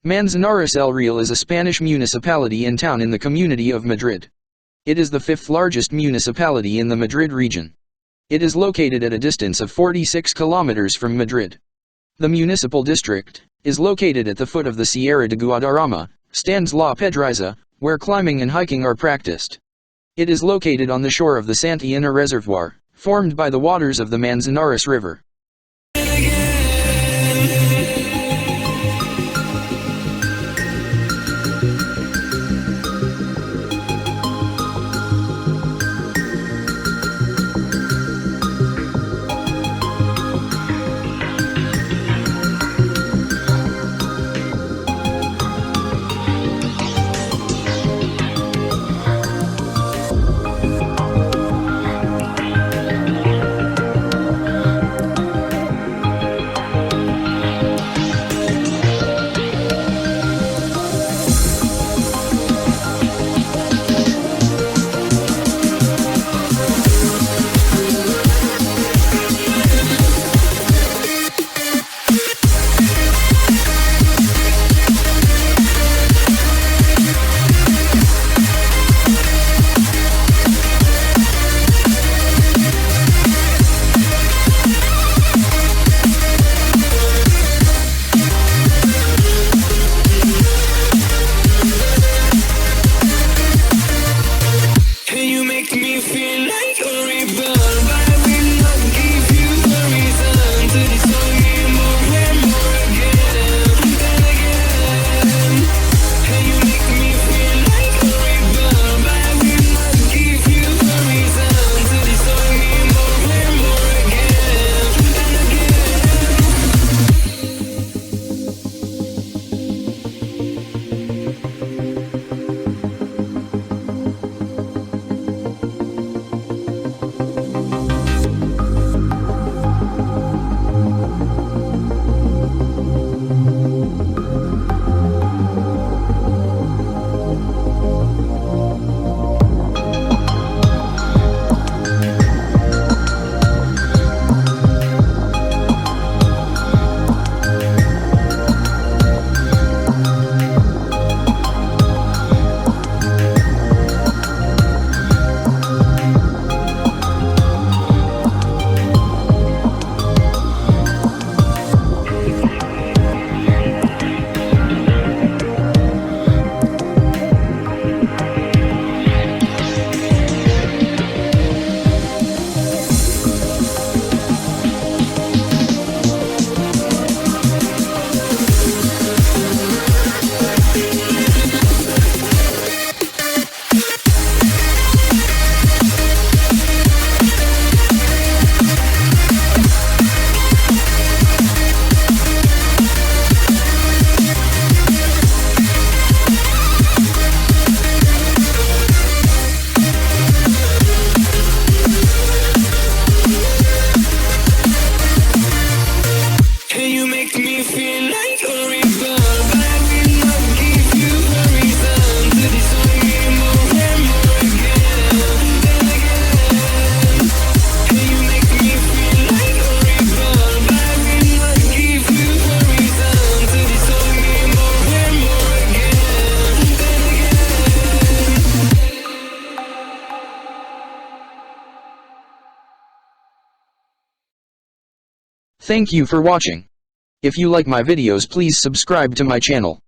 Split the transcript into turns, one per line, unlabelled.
Manzanares El Real is a Spanish municipality and town in the community of Madrid. It is the fifth largest municipality in the Madrid region. It is located at a distance of 46 kilometers from Madrid. The municipal district is located at the foot of the Sierra de Guadarrama, stands La Pedriza, where climbing and hiking are practiced. It is located on the shore of the Santa Ana Reservoir, formed by the waters of the Manzanares River. Thank you for watching. If you like my videos, please subscribe to my channel.